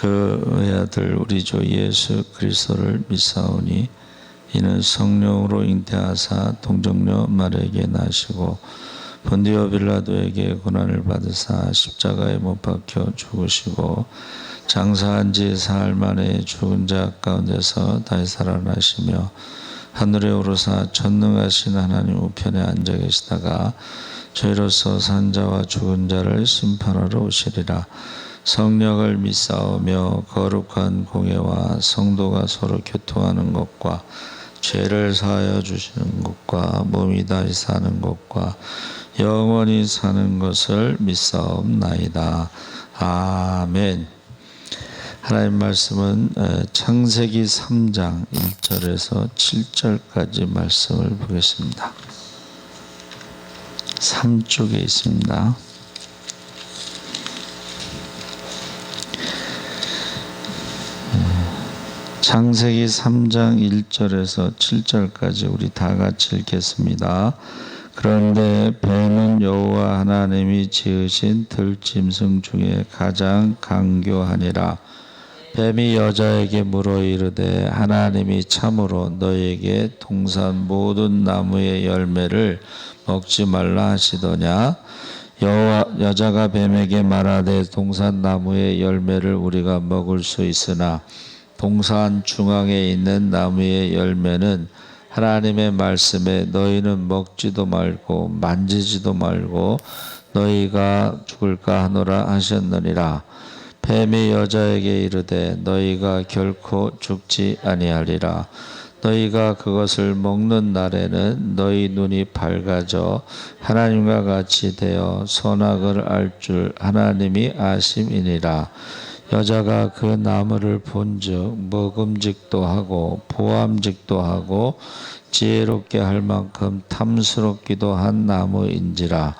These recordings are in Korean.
그의 아들 우리 주 예수 그리스도를 믿사오니 이는 성령으로 잉태하사 동정녀 마리아에게 나시고 본디오 빌라도에게 고난을 받으사 십자가에 못 박혀 죽으시고 장사한 지 사흘 만에 죽은 자 가운데서 다시 살아나시며 하늘에 오르사 전능하신 하나님 우편에 앉아 계시다가 저희로서 산자와 죽은 자를 심판하러 오시리라. 성령을 믿사오며 거룩한 공예와 성도가 서로 교통하는 것과 죄를 사하여 주시는 것과 몸이 다시 사는 것과 영원히 사는 것을 믿사옵나이다. 아멘. 하나님 말씀은 창세기 3장 1절에서 7절까지 말씀을 보겠습니다. 3쪽에 있습니다. 창세기 3장 1절에서 7절까지 우리 다 같이 읽겠습니다. 그런데 뱀은 여호와 하나님이 지으신 들짐승 중에 가장 강교하니라. 뱀이 여자에게 물어 이르되 하나님이 참으로 너에게 동산 모든 나무의 열매를 먹지 말라 하시더냐. 여자가 뱀에게 말하되 동산 나무의 열매를 우리가 먹을 수 있으나 동산 중앙에 있는 나무의 열매는 하나님의 말씀에 너희는 먹지도 말고 만지지도 말고 너희가 죽을까 하노라 하셨느니라. 뱀이 여자에게 이르되 너희가 결코 죽지 아니하리라. 너희가 그것을 먹는 날에는 너희 눈이 밝아져 하나님과 같이 되어 선악을 알 줄 하나님이 아심이니라. 여자가 그 나무를 본즉 먹음직도 하고 보암직도 하고 지혜롭게 할 만큼 탐스럽기도 한 나무인지라.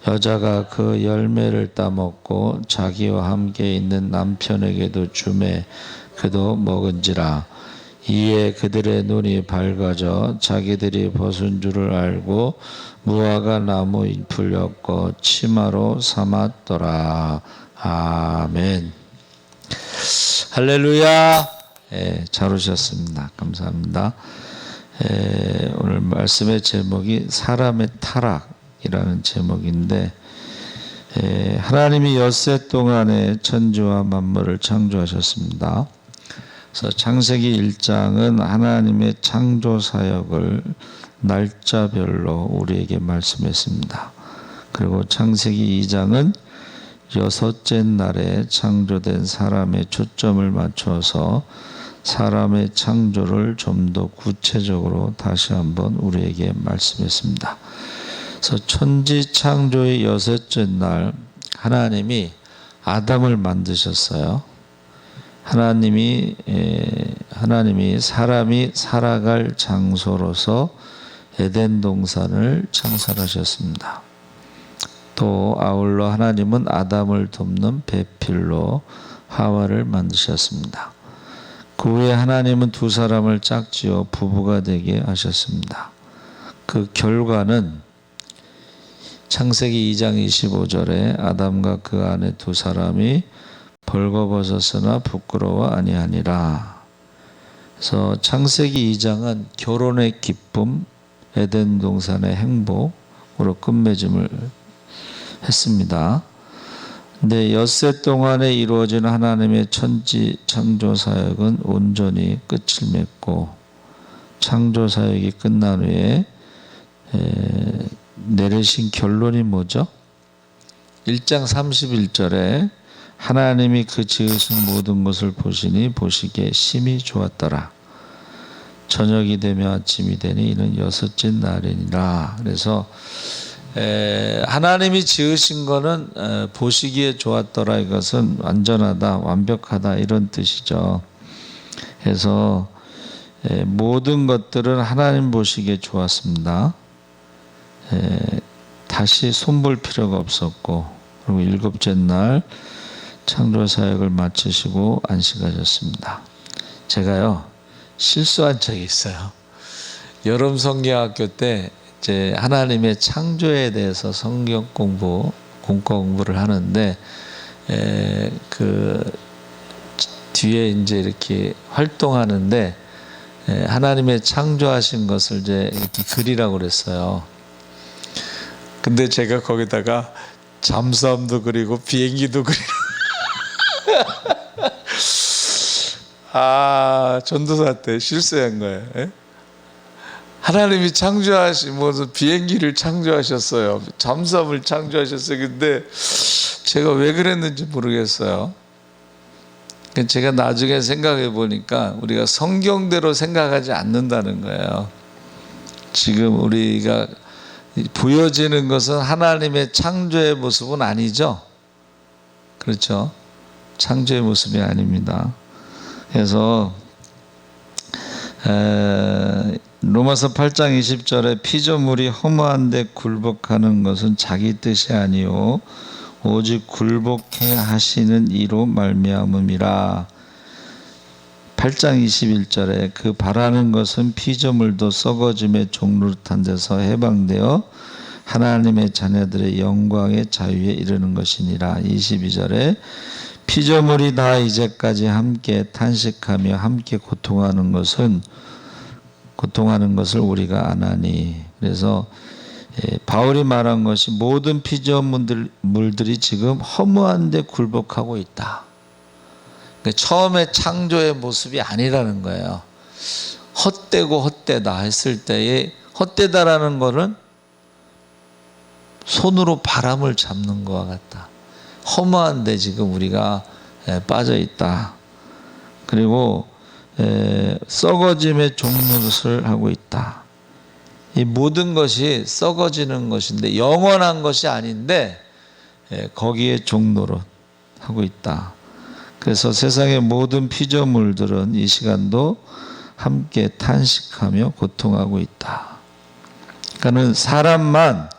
여자가 그 열매를 따먹고 자기와 함께 있는 남편에게도 주매 그도 먹은지라. 이에 그들의 눈이 밝아져 자기들이 벗은 줄을 알고 무화과 나무 잎을 엮어 치마로 삼았더라. 아멘. 할렐루야. 잘 오셨습니다. 감사합니다. 오늘 말씀의 제목이 사람의 타락이라는 제목인데, 하나님이 엿새 동안에 천지와 만물을 창조하셨습니다. 그래서 창세기 1장은 하나님의 창조 사역을 날짜별로 우리에게 말씀했습니다. 그리고 창세기 2장은 여섯째 날에 창조된 사람의 초점을 맞춰서 사람의 창조를 좀 더 구체적으로 다시 한번 우리에게 말씀했습니다. 그래서 천지 창조의 여섯째 날 하나님이 아담을 만드셨어요. 하나님이 사람이 살아갈 장소로서 에덴 동산을 창설하셨습니다. 또 아울러 하나님은 아담을 돕는 배필로 하와를 만드셨습니다. 그 후에 하나님은 두 사람을 짝지어 부부가 되게 하셨습니다. 그 결과는 창세기 2장 25절에 아담과 그 아내 두 사람이 벌거벗었으나 부끄러워 아니하니라. 그래서 창세기 2장은 결혼의 기쁨, 에덴 동산의 행복으로 끝맺음을 했습니다. 근데 엿새 동안에 이루어진 하나님의 천지 창조 사역은 온전히 끝을 맺고 창조 사역이 끝난 후에 내리신 결론이 뭐죠? 1장 31절에 하나님이 그 지으신 모든 것을 보시니 보시기에 심히 좋았더라. 저녁이 되며 아침이 되니 이는 여섯째 날이니라. 그래서 하나님이 지으신 거는 보시기에 좋았더라. 이것은 완전하다, 완벽하다 이런 뜻이죠. 그래서 모든 것들은 하나님 보시기에 좋았습니다. 다시 손볼 필요가 없었고, 그리고 일곱째 날 창조 사역을 마치시고 안식하셨습니다. 제가요 실수한 적이 있어요. 여름 성경학교 때 이제 하나님의 창조에 대해서 성경 공부, 공과 공부를 하는데 그 뒤에 이제 이렇게 활동하는데 하나님의 창조하신 것을 이제 이렇게 그리라고 그랬어요. 근데 제가 거기다가 잠수함도 그리고 비행기도 그리고 전도사 때 실수한 거예요. 하나님이 창조하신 무슨 비행기를 창조하셨어요. 잠수함을 창조하셨어요. 근데 제가 왜 그랬는지 모르겠어요. 제가 나중에 생각해 보니까 우리가 성경대로 생각하지 않는다는 거예요. 지금 우리가 보여지는 것은 하나님의 창조의 모습은 아니죠. 그렇죠? 창조의 모습이 아닙니다. 그래서 로마서 8장 20절에 피조물이 허무한데 굴복하는 것은 자기 뜻이 아니요 오직 굴복해 하시는 이로 말미암음이라. 8장 21절에 그 바라는 것은 피조물도 썩어짐의 종노릇한 데서 해방되어 하나님의 자녀들의 영광의 자유에 이르는 것이니라. 22절에 피조물이 다 이제까지 함께 탄식하며 함께 고통하는 것을 우리가 아나니. 그래서 바울이 말한 것이 모든 피조물들이 지금 허무한데 굴복하고 있다. 처음에 창조의 모습이 아니라는 거예요. 헛되고 헛되다 했을 때에 헛되다라는 거는 손으로 바람을 잡는 것과 같다. 허무한데 지금 우리가 빠져 있다. 그리고 썩어짐의 종노릇을 하고 있다. 이 모든 것이 썩어지는 것인데 영원한 것이 아닌데 거기에 종노릇 하고 있다. 그래서 세상의 모든 피조물들은 이 시간도 함께 탄식하며 고통하고 있다. 그러니까는 사람만,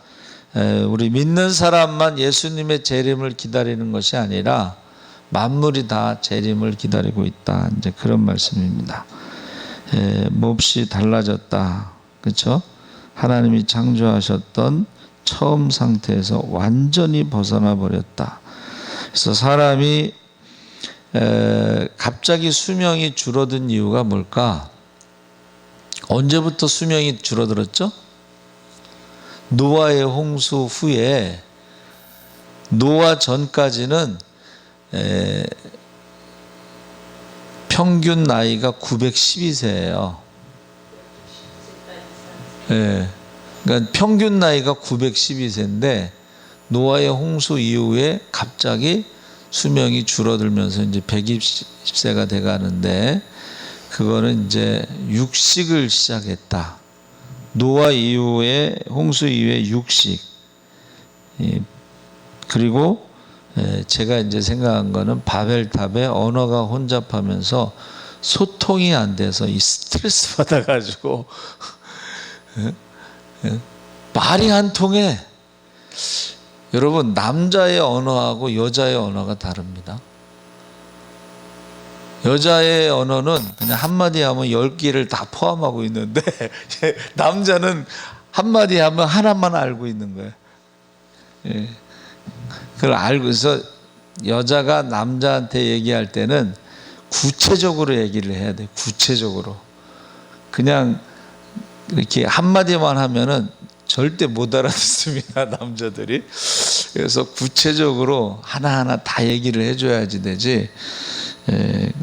우리 믿는 사람만 예수님의 재림을 기다리는 것이 아니라 만물이 다 재림을 기다리고 있다. 이제 그런 말씀입니다. 몹시 달라졌다. 그렇죠? 하나님이 창조하셨던 처음 상태에서 완전히 벗어나 버렸다. 그래서 사람이 갑자기 수명이 줄어든 이유가 뭘까? 언제부터 수명이 줄어들었죠? 노아의 홍수 후에, 노아 전까지는 평균 나이가 912세예요. 그러니까 평균 나이가 912세인데 노아의 홍수 이후에 갑자기 수명이 줄어들면서 이제 120세가 돼 가는데, 그거는 이제 육식을 시작했다. 노아 이후에, 홍수 이후에 육식. 그리고 제가 이제 생각한 거는 바벨탑에 언어가 혼잡하면서 소통이 안 돼서 이 스트레스 받아가지고 말이 안 통해. 여러분, 남자의 언어하고 여자의 언어가 다릅니다. 여자의 언어는 그냥 한마디 하면 10개를 다 포함하고 있는데 남자는 한마디 하면 하나만 알고 있는 거예요. 그걸 알고 있어. 여자가 남자한테 얘기할 때는 구체적으로 얘기를 해야 돼. 구체적으로. 그냥 이렇게 한마디만 하면은 절대 못 알아듣습니다, 남자들이. 그래서 구체적으로 하나하나 다 얘기를 해줘야지 되지.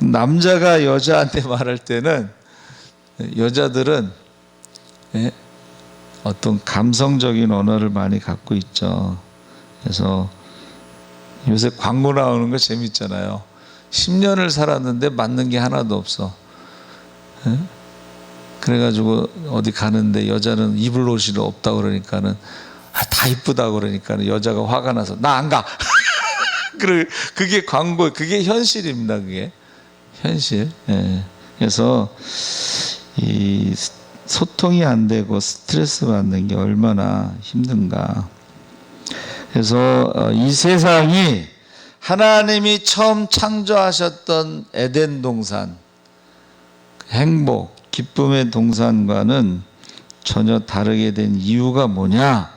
남자가 여자한테 말할 때는, 여자들은 어떤 감성적인 언어를 많이 갖고 있죠. 그래서 요새 광고 나오는 거 재밌잖아요. 10년을 살았는데 맞는 게 하나도 없어. 그래가지고 어디 가는데 여자는 입을 옷이 없다 그러니까는 다 이쁘다 그러니까는 여자가 화가 나서 나 안 가. 그게 광고, 그게 현실입니다. 그게 현실. 그래서 이 소통이 안 되고 스트레스 받는 게 얼마나 힘든가. 그래서 이 세상이 하나님이 처음 창조하셨던 에덴 동산, 행복, 기쁨의 동산과는 전혀 다르게 된 이유가 뭐냐?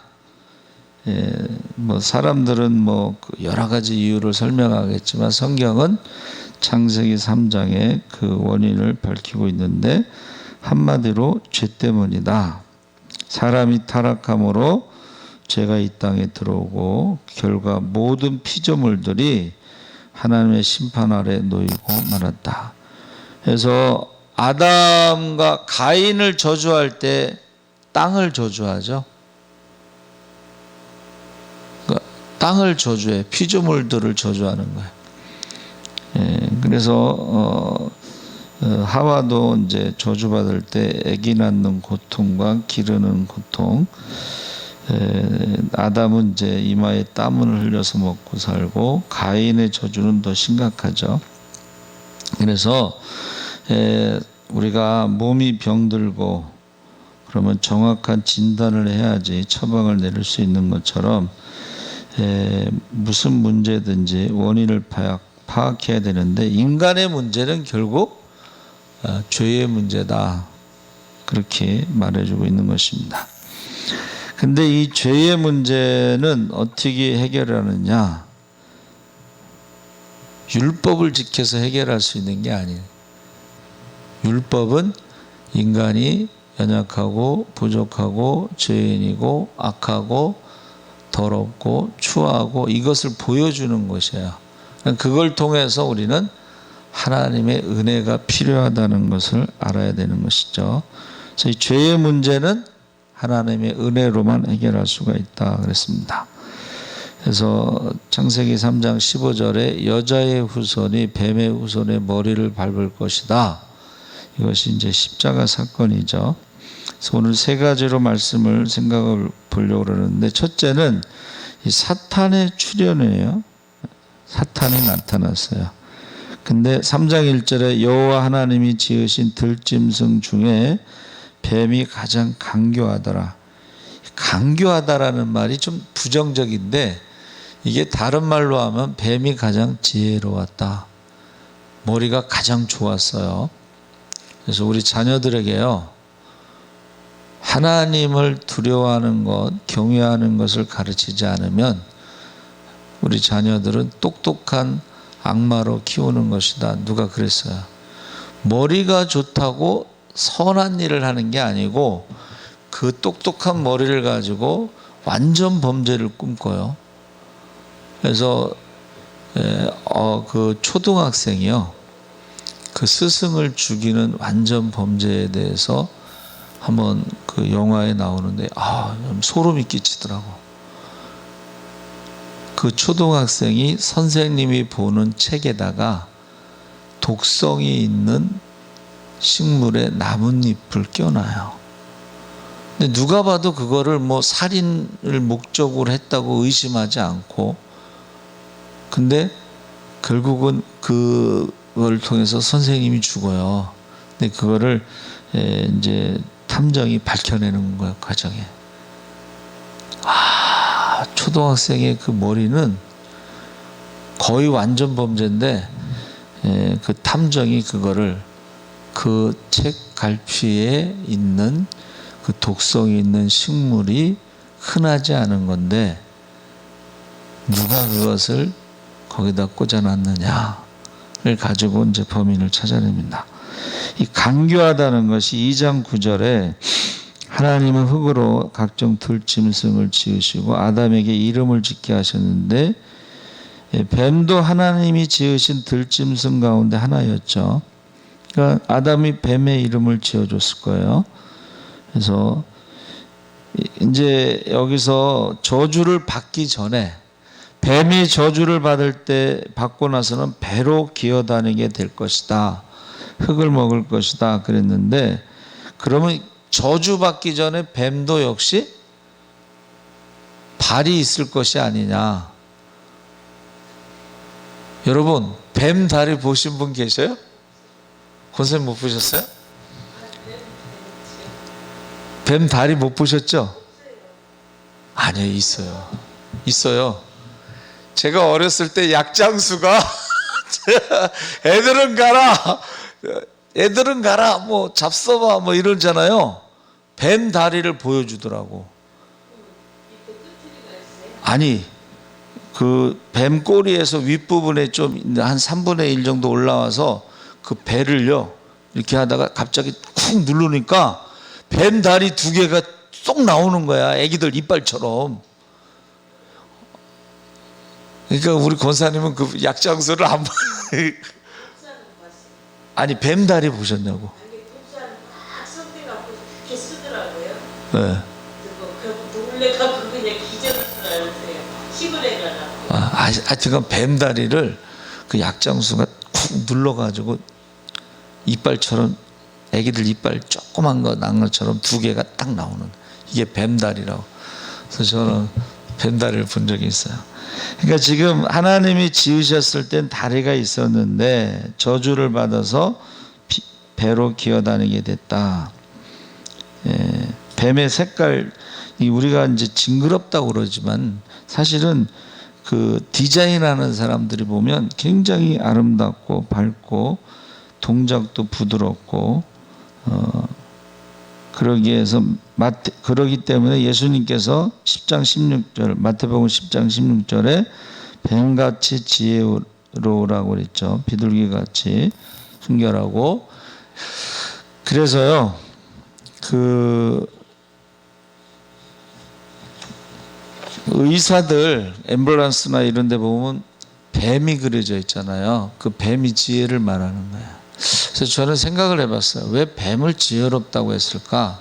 뭐 사람들은 뭐 여러 가지 이유를 설명하겠지만 성경은 창세기 3장의 그 원인을 밝히고 있는데 한마디로 죄 때문이다. 사람이 타락함으로 죄가 이 땅에 들어오고 결과 모든 피조물들이 하나님의 심판 아래 놓이고 말았다. 그래서 아담과 가인을 저주할 때 땅을 저주하죠. 그러니까 땅을 저주해, 피조물들을 저주하는 거예요. 그래서 하와도 이제 저주받을 때 아기 낳는 고통과 기르는 고통, 아담은 이제 이마에 땀을 흘려서 먹고 살고 가인의 저주는 더 심각하죠. 그래서 우리가 몸이 병들고 그러면 정확한 진단을 해야지 처방을 내릴 수 있는 것처럼 무슨 문제든지 원인을 파악해야 되는데 인간의 문제는 결국 죄의 문제다. 그렇게 말해주고 있는 것입니다. 근데 이 죄의 문제는 어떻게 해결하느냐? 율법을 지켜서 해결할 수 있는 게 아니에요. 율법은 인간이 연약하고 부족하고 죄인이고 악하고 더럽고 추하고 이것을 보여주는 것이에요. 그걸 통해서 우리는 하나님의 은혜가 필요하다는 것을 알아야 되는 것이죠. 그래서 이 죄의 문제는 하나님의 은혜로만 해결할 수가 있다 그랬습니다. 그래서 창세기 3장 15절에 여자의 후손이 뱀의 후손의 머리를 밟을 것이다. 이것이 이제 십자가 사건이죠. 그래서 오늘 세 가지로 말씀을 생각해 보려고 그러는데 첫째는 이 사탄의 출현이에요. 사탄이 나타났어요. 근데 3장 1절에 여호와 하나님이 지으신 들짐승 중에 뱀이 가장 간교하더라. 간교하다라는 말이 좀 부정적인데 이게 다른 말로 하면 뱀이 가장 지혜로웠다. 머리가 가장 좋았어요. 그래서 우리 자녀들에게요, 하나님을 두려워하는 것, 경외하는 것을 가르치지 않으면 우리 자녀들은 똑똑한 악마로 키우는 것이다. 누가 그랬어요? 머리가 좋다고 선한 일을 하는 게 아니고 그 똑똑한 머리를 가지고 완전 범죄를 꿈꿔요. 그래서 그 초등학생이요, 그 스승을 죽이는 완전 범죄에 대해서 한번 그 영화에 나오는데 소름이 끼치더라고. 그 초등학생이 선생님이 보는 책에다가 독성이 있는 식물의 나뭇잎을 껴놔요. 근데 누가 봐도 그거를 뭐 살인을 목적으로 했다고 의심하지 않고, 근데 결국은 그걸 통해서 선생님이 죽어요. 근데 그거를 이제 탐정이 밝혀내는 거예요, 과정에. 초등학생의 그 머리는 거의 완전 범죄인데 그 탐정이 그거를 그 책 갈피에 있는 그 독성이 있는 식물이 흔하지 않은 건데 누가 그것을 거기다 꽂아놨느냐를 가지고 이제 범인을 찾아냅니다. 이 간교하다는 것이 2장 9절에 하나님은 흙으로 각종 들짐승을 지으시고 아담에게 이름을 짓게 하셨는데 뱀도 하나님이 지으신 들짐승 가운데 하나였죠. 그러니까 아담이 뱀의 이름을 지어줬을 거예요. 그래서 이제 여기서 저주를 받기 전에 뱀이 저주를 받고 나서는 배로 기어다니게 될 것이다. 흙을 먹을 것이다 그랬는데, 그러면 저주받기 전에 뱀도 역시 발이 있을 것이 아니냐. 여러분, 뱀 다리 보신 분 계세요? 권사님 못 보셨어요? 뱀 다리 못 보셨죠? 아니요, 있어요. 제가 어렸을 때 약장수가 애들은 가라 뭐 잡숴봐 뭐 이러잖아요. 뱀 다리를 보여주더라고. 아니, 그 뱀 꼬리에서 윗부분에 좀 한 3분의 1 정도 올라와서 그 배를요 이렇게 하다가 갑자기 쿡 누르니까 뱀 다리 2개가 쏙 나오는 거야. 애기들 이빨처럼. 그러니까 우리 권사님은 그 약장수를 안 봐. 아니 뱀 다리 보셨냐고. 네. 놀래가지고 그냥 기절을 알았어요. 힘을 해가지고. 하여튼 뱀 다리를 그 약장수가 쿡 눌러가지고 이빨처럼 애기들 이빨 조그만 거 난 것처럼 2개가 딱 나오는 이게 뱀 다리라고. 그래서 저는 뱀 다리를 본 적이 있어요. 그러니까 지금 하나님이 지으셨을 땐 다리가 있었는데 저주를 받아서 배로 기어다니게 됐다. 예, 뱀의 색깔 우리가 이제 징그럽다고 그러지만 사실은 그 디자인하는 사람들이 보면 굉장히 아름답고 밝고 동작도 부드럽고 그러기 때문에 예수님께서 10장 16절 마태복음 10장 16절에 뱀같이 지혜로우라고 그랬죠. 비둘기같이 순결하고. 그래서요 그 의사들 앰뷸런스나 이런 데 보면 뱀이 그려져 있잖아요. 그 뱀이 지혜를 말하는 거예요. 그래서 저는 생각을 해봤어요. 왜 뱀을 지혜롭다고 했을까?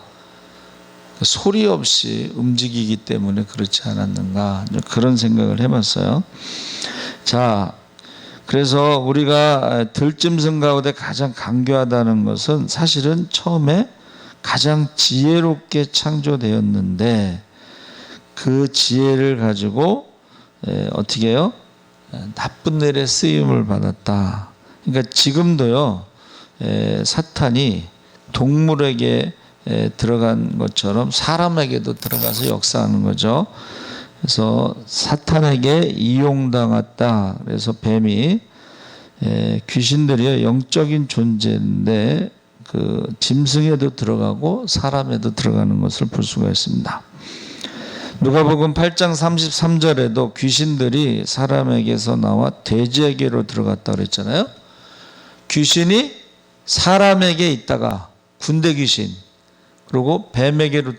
소리 없이 움직이기 때문에 그렇지 않았는가, 그런 생각을 해봤어요. 자, 그래서 우리가 들짐승 가운데 가장 간교하다는 것은 사실은 처음에 가장 지혜롭게 창조되었는데 그 지혜를 가지고 어떻게 해요? 나쁜 일에 쓰임을 받았다. 그러니까 지금도요 사탄이 동물에게 들어간 것처럼 사람에게도 들어가서 역사하는 거죠. 그래서 사탄에게 이용당했다. 그래서 뱀이 귀신들이요 영적인 존재인데 그 짐승에도 들어가고 사람에도 들어가는 것을 볼 수가 있습니다. 누가복음 8장 33절에도 귀신들이 사람에게서 나와 돼지에게로 들어갔다 그랬잖아요. 귀신이 사람에게 있다가 군대 귀신, 그리고 뱀에게로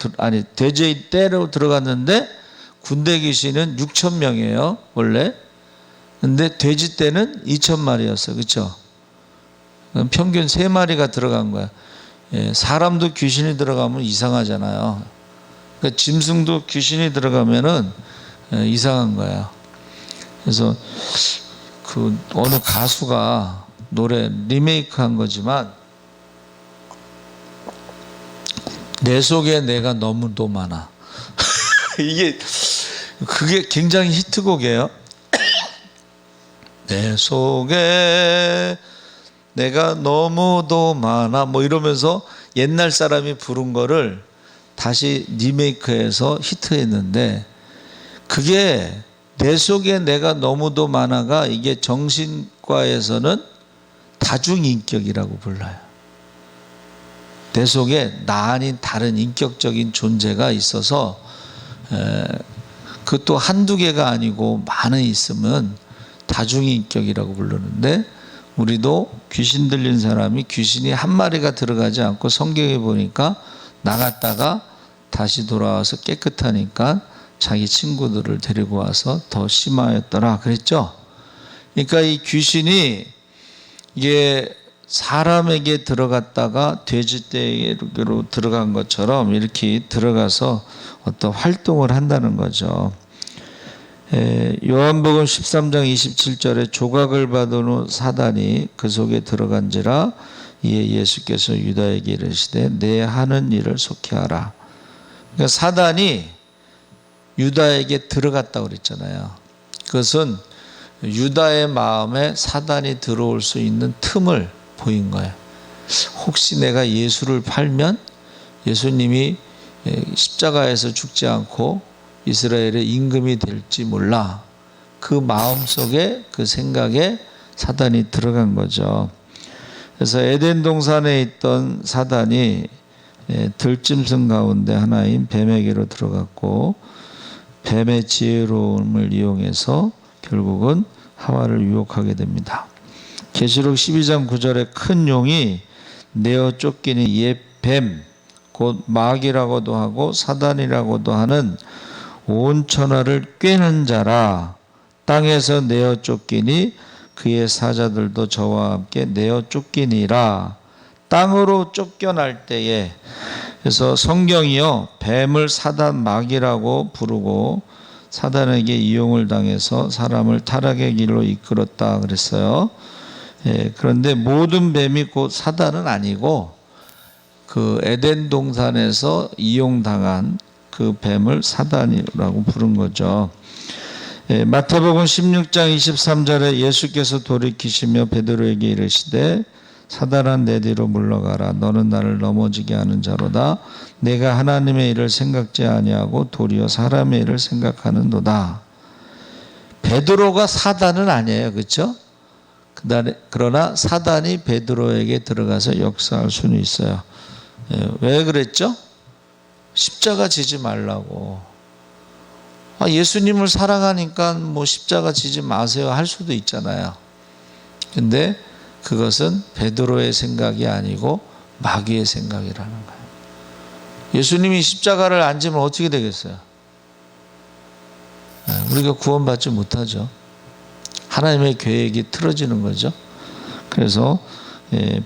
돼지 떼로 들어갔는데 군대 귀신은 6천 명이에요 원래. 근데 돼지 떼는 2천 마리였어요. 그렇죠? 평균 3마리가 들어간 거야. 사람도 귀신이 들어가면 이상하잖아요. 그러니까 짐승도 귀신이 들어가면은 이상한 거예요. 그래서 그 어느 가수가 노래 리메이크한 거지만 내 속에 내가 너무도 많아. 그게 굉장히 히트곡이에요. 내 속에 내가 너무도 많아 뭐 이러면서 옛날 사람이 부른 거를 다시 리메이크해서 히트했는데, 그게 내 속에 내가 너무도 많아가 이게 정신과에서는 다중인격이라고 불러요. 내 속에 나 아닌 다른 인격적인 존재가 있어서 그것도 한두 개가 아니고 많이 있으면 다중인격이라고 부르는데, 우리도 귀신 들린 사람이 귀신이 한 마리가 들어가지 않고 성경에 보니까 나갔다가 다시 돌아와서 깨끗하니까 자기 친구들을 데리고 와서 더 심하였더라 그랬죠. 그러니까 이 귀신이 이게 사람에게 들어갔다가 돼지떼로 들어간 것처럼 이렇게 들어가서 어떤 활동을 한다는 거죠. 요한복음 13장 27절에 조각을 받은 후 사단이 그 속에 들어간지라 이에 예수께서 유다에게 이르시되 내 하는 일을 속히 하라. 그러니까 사단이 유다에게 들어갔다고 그랬잖아요. 그것은 유다의 마음에 사단이 들어올 수 있는 틈을 보인 거예요. 혹시 내가 예수를 팔면 예수님이 십자가에서 죽지 않고 이스라엘의 임금이 될지 몰라. 그 마음속에 그 생각에 사단이 들어간 거죠. 그래서 에덴 동산에 있던 사단이 들짐승 가운데 하나인 뱀에게로 들어갔고 뱀의 지혜로움을 이용해서 결국은 하와를 유혹하게 됩니다. 계시록 12장 9절에 큰 용이 내어 쫓기니 옛 뱀, 곧 마귀라고도 하고 사단이라고도 하는 온 천하를 꿰는 자라. 땅에서 내어 쫓기니 그의 사자들도 저와 함께 내어 쫓기니라. 땅으로 쫓겨날 때에, 그래서 성경이요 뱀을 사단 마귀라고 부르고 사단에게 이용을 당해서 사람을 타락의 길로 이끌었다 그랬어요. 그런데 모든 뱀이 곧 사단은 아니고 그 에덴 동산에서 이용당한 그 뱀을 사단이라고 부른 거죠. 마태복음 16장 23절에 예수께서 돌이키시며 베드로에게 이르시되 사단아 내 뒤로 물러가라. 너는 나를 넘어지게 하는 자로다. 내가 하나님의 일을 생각지 아니하고 도리어 사람의 일을 생각하는도다. 베드로가 사단은 아니에요. 그렇죠? 그러나 사단이 베드로에게 들어가서 역사할 수는 있어요. 왜 그랬죠? 십자가 지지 말라고. 예수님을 사랑하니까 뭐 십자가 지지 마세요 할 수도 있잖아요. 근데 그것은 베드로의 생각이 아니고 마귀의 생각이라는 거예요. 예수님이 십자가를 안 지면 어떻게 되겠어요? 우리가 구원받지 못하죠. 하나님의 계획이 틀어지는 거죠. 그래서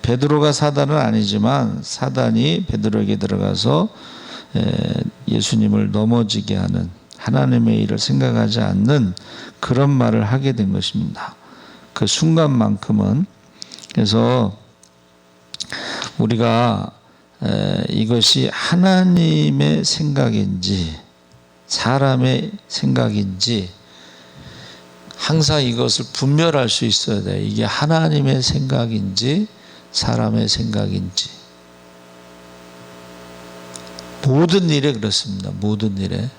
베드로가 사단은 아니지만 사단이 베드로에게 들어가서 예수님을 넘어지게 하는, 하나님의 일을 생각하지 않는 그런 말을 하게 된 것입니다. 그 순간만큼은. 그래서 우리가 이것이 하나님의 생각인지 사람의 생각인지 항상 이것을 분별할 수 있어야 돼요. 이게 하나님의 생각인지 사람의 생각인지. 모든 일에 그렇습니다. 모든 일에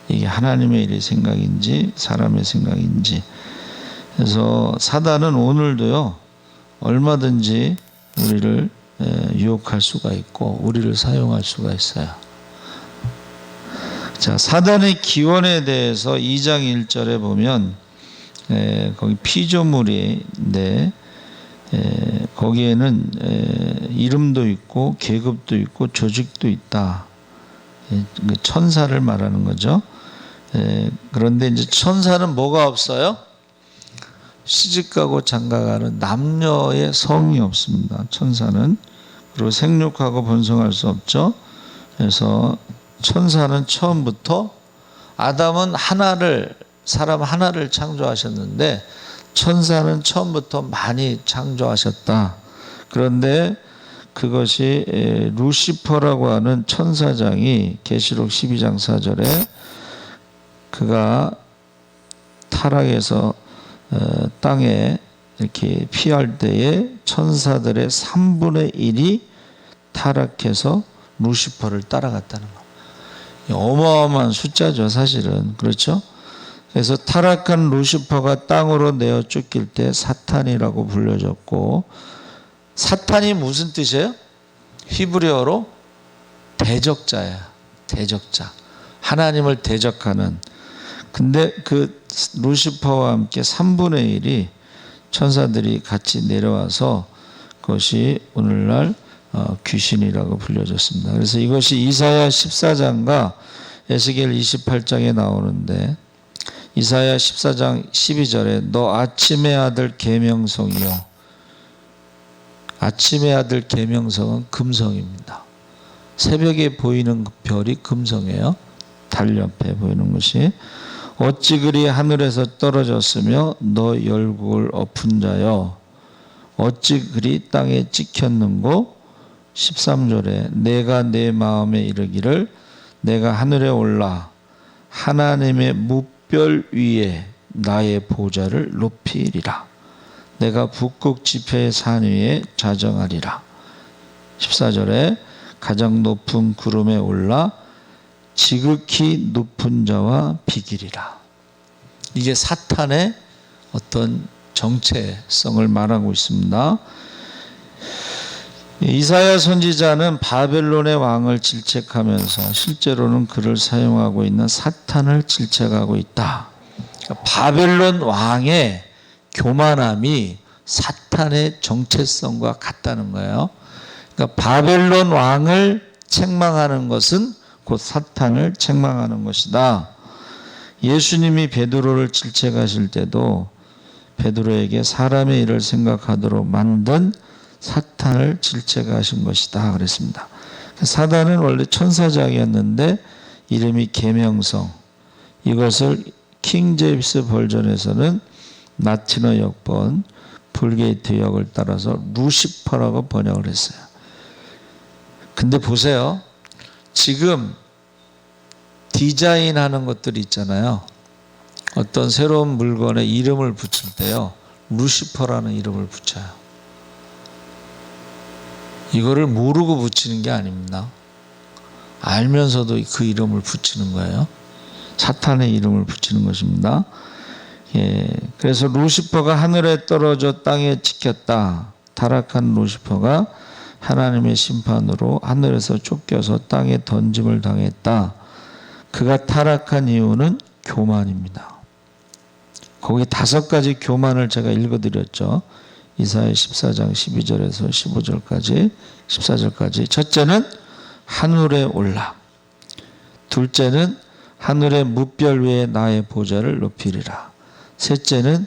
이게 하나님의 일의 생각인지 사람의 생각인지. 그래서 사단은 오늘도요 얼마든지 우리를 유혹할 수가 있고 우리를 사용할 수가 있어요. 자, 사단의 기원에 대해서 2장 1절에 보면 거기 피조물인데 거기에는 이름도 있고 계급도 있고 조직도 있다. 천사를 말하는 거죠. 그런데 이제 천사는 뭐가 없어요? 시집가고 장가가는 남녀의 성이 없습니다. 천사는. 그리고 생육하고 번성할 수 없죠. 그래서 천사는 처음부터 아담은 사람 하나를 창조하셨는데 천사는 처음부터 많이 창조하셨다. 그런데 그것이 루시퍼라고 하는 천사장이 계시록 12장 4절에 그가 타락해서 땅에 이렇게 피할 때에 천사들의 3분의 1이 타락해서 루시퍼를 따라갔다는 거. 어마어마한 숫자죠, 사실은. 그렇죠? 그래서 타락한 루시퍼가 땅으로 내어 쫓길 때 사탄이라고 불려졌고, 사탄이 무슨 뜻이에요? 히브리어로 대적자야. 대적자. 하나님을 대적하는. 근데 그 루시퍼와 함께 3분의 1이 천사들이 같이 내려와서 그것이 오늘날 귀신이라고 불려졌습니다. 그래서 이것이 이사야 14장과 에스겔 28장에 나오는데 이사야 14장 12절에 너 아침의 아들 계명성이요. 아침의 아들 계명성은 금성입니다. 새벽에 보이는 별이 금성이에요. 달 옆에 보이는 것이. 어찌 그리 하늘에서 떨어졌으며 너 열국을 엎은 자여 어찌 그리 땅에 찍혔는고. 13절에 내가 내 마음에 이르기를 내가 하늘에 올라 하나님의 무별 위에 나의 보좌를 높이리라. 내가 북극 지폐의 산 위에 자정하리라. 14절에 가장 높은 구름에 올라 지극히 높은 자와 비기리라. 이게 사탄의 어떤 정체성을 말하고 있습니다. 이사야 선지자는 바벨론의 왕을 질책하면서 실제로는 그를 사용하고 있는 사탄을 질책하고 있다. 바벨론 왕의 교만함이 사탄의 정체성과 같다는 거예요. 그러니까 바벨론 왕을 책망하는 것은 곧 사탄을 책망하는 것이다. 예수님이 베드로를 질책하실 때도 베드로에게 사람의 일을 생각하도록 만든 사탄을 질책하신 것이다 그랬습니다. 사단은 원래 천사장이었는데 이름이 계명성, 이것을 킹제임스 버전에서는 라틴어 역번 불게이트 역을 따라서 루시퍼라고 번역을 했어요. 근데 보세요. 지금 디자인하는 것들이 있잖아요. 어떤 새로운 물건에 이름을 붙일 때요, 루시퍼라는 이름을 붙여요. 이거를 모르고 붙이는 게 아닙니다. 알면서도 그 이름을 붙이는 거예요. 사탄의 이름을 붙이는 것입니다. 예, 그래서 루시퍼가 하늘에 떨어져 땅에 찍혔다. 타락한 루시퍼가 하나님의 심판으로 하늘에서 쫓겨서 땅에 던짐을 당했다. 그가 타락한 이유는 교만입니다. 거기 5가지 교만을 제가 읽어드렸죠. 이사야 14장 12절에서 15절까지 14절까지. 첫째는 하늘에 올라, 둘째는 하늘의 무별 위에 나의 보좌를 높이리라, 셋째는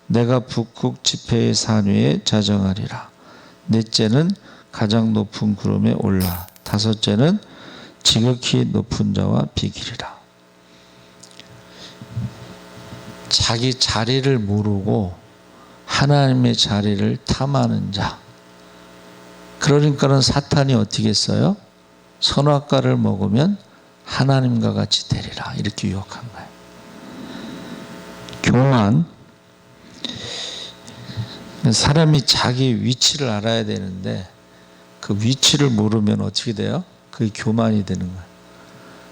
내가 북극 지폐의 산 위에 자정하리라, 넷째는 가장 높은 구름에 올라, 다섯째는 지극히 높은 자와 비기리라. 자기 자리를 모르고 하나님의 자리를 탐하는 자. 그러니까는 사탄이 어떻게 했어요? 선악과를 먹으면 하나님과 같이 되리라, 이렇게 유혹한 거예요. 교만. 사람이 자기 위치를 알아야 되는데 그 위치를 모르면 어떻게 돼요? 그게 교만이 되는 거예요.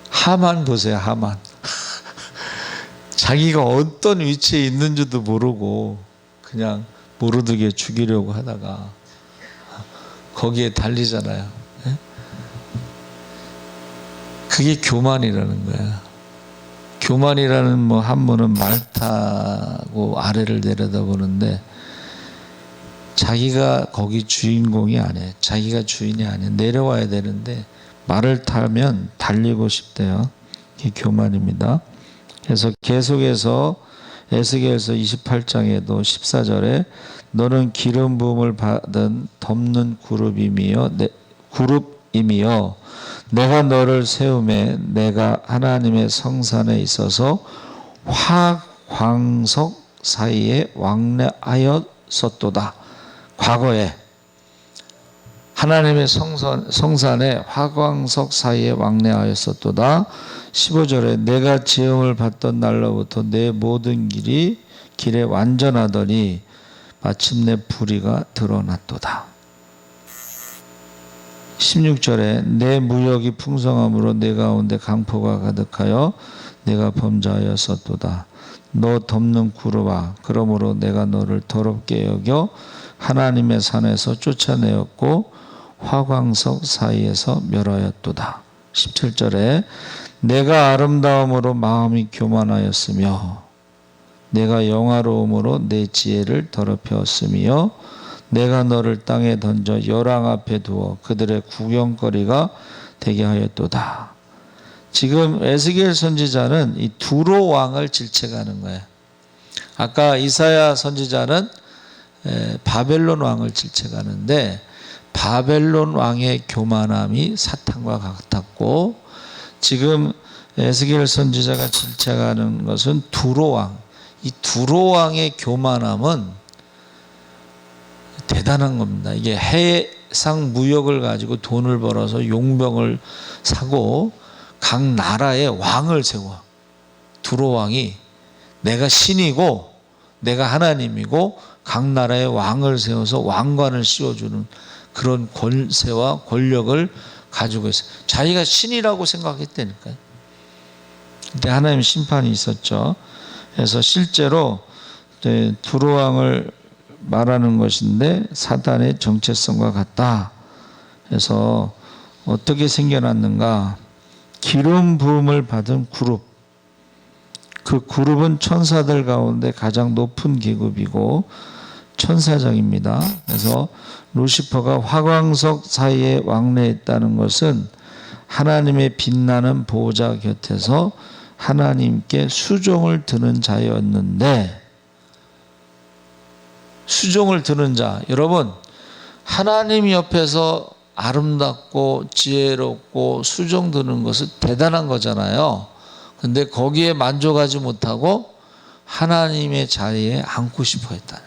하만 보세요. 하만. 자기가 어떤 위치에 있는지도 모르고 그냥 모르드게 죽이려고 하다가 거기에 달리잖아요. 그게 교만이라는 거야. 교만이라는 한문은 말 타고 아래를 내려다보는데 자기가 거기 주인공이 아니에요. 자기가 주인이 아니에요. 내려와야 되는데 말을 타면 달리고 싶대요. 이게 교만입니다. 그래서 계속해서 에스겔서 28장에도 14절에 너는 기름 부음을 받은 덮는 그룹이며 내가 너를 세우매 내가 하나님의 성산에 있어서 화광석 사이에 왕래하였었도다. 과거에 하나님의 성산에 화광석 사이에 왕래하였었도다. 15절에 내가 지음을 받던 날로부터 내 모든 길에 완전하더니 마침내 불의가 드러났도다. 16절에 내 무역이 풍성함으로 내 가운데 강포가 가득하여 내가 범죄하였었도다. 너 덮는 구루와 그러므로 내가 너를 더럽게 여겨 하나님의 산에서 쫓아내었고 화광석 사이에서 멸하였도다. 17절에 내가 아름다움으로 마음이 교만하였으며 내가 영화로움으로 내 지혜를 더럽혔으며 내가 너를 땅에 던져 열왕 앞에 두어 그들의 구경거리가 되게 하였도다. 지금 에스겔 선지자는 이 두로 왕을 질책하는 거예요. 아까 이사야 선지자는 바벨론 왕을 질책하는데 바벨론 왕의 교만함이 사탄과 같았고 지금 에스겔 선지자가 질책하는 것은 두로 왕. 이 두로 왕의 교만함은 대단한 겁니다. 이게 해상 무역을 가지고 돈을 벌어서 용병을 사고 각 나라에 왕을 세워. 두로 왕이 내가 신이고 내가 하나님이고 각 나라에 왕을 세워서 왕관을 씌워주는 그런 권세와 권력을 가지고 있어요. 자기가 신이라고 생각했다니까요. 근데 하나님 심판이 있었죠. 그래서 실제로 두로 왕을 말하는 것인데 사단의 정체성과 같다. 그래서 어떻게 생겨났는가? 기름 부음을 받은 그룹. 그 그룹은 천사들 가운데 가장 높은 계급이고 천사장입니다. 그래서 루시퍼가 화광석 사이에 왕래했다는 것은 하나님의 빛나는 보호자 곁에서 하나님께 수종을 드는 자였는데, 수종을 드는 자, 여러분 하나님 옆에서 아름답고 지혜롭고 수종 드는 것은 대단한 거잖아요. 근데 거기에 만족하지 못하고 하나님의 자리에 앉고 싶어 했다는,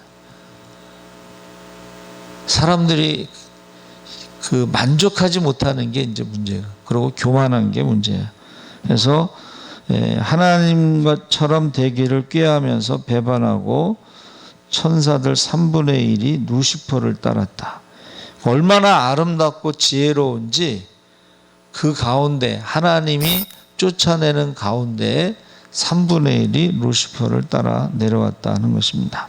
사람들이 그 만족하지 못하는 게 이제 문제예요. 그리고 교만한 게 문제예요. 그래서 하나님처럼 되기를 꾀하면서 배반하고 천사들 3분의 1이 루시퍼를 따랐다. 얼마나 아름답고 지혜로운지 그 가운데 하나님이 쫓아내는 가운데 3분의 1이 루시퍼를 따라 내려왔다는 것입니다.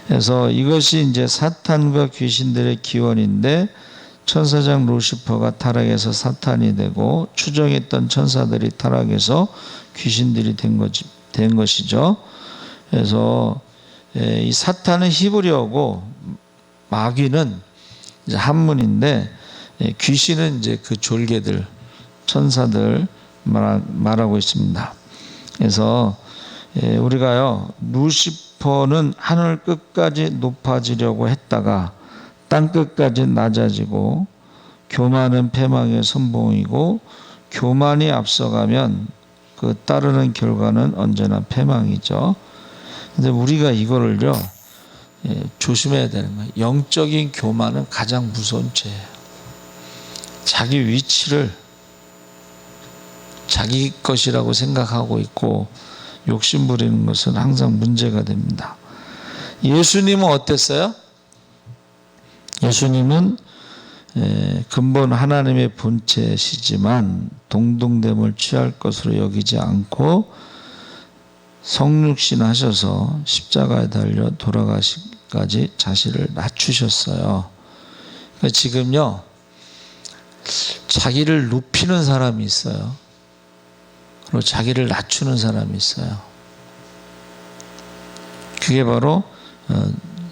그래서 이것이 이제 사탄과 귀신들의 기원인데, 천사장 루시퍼가 타락해서 사탄이 되고 추종했던 천사들이 타락해서 귀신들이 된 것이죠. 그래서 이 사탄은 히브리어고 마귀는 이제 한문인데, 귀신은 이제 그 졸개들, 천사들 말하고 있습니다. 그래서 우리가요, 루시퍼는 하늘 끝까지 높아지려고 했다가 땅 끝까지 낮아지고, 교만은 패망의 선봉이고, 교만이 앞서가면 그 따르는 결과는 언제나 패망이죠. 근데 우리가 이거를요, 조심해야 되는 거예요. 영적인 교만은 가장 무서운 죄예요. 자기 위치를 자기 것이라고 생각하고 있고 욕심 부리는 것은 항상 문제가 됩니다. 예수님은 어땠어요? 예수님은 근본 하나님의 본체시지만 동등됨을 취할 것으로 여기지 않고 성육신 하셔서 십자가에 달려 돌아가시기까지 자신을 낮추셨어요. 그러니까 지금요, 자기를 높이는 사람이 있어요. 그리고 자기를 낮추는 사람이 있어요. 그게 바로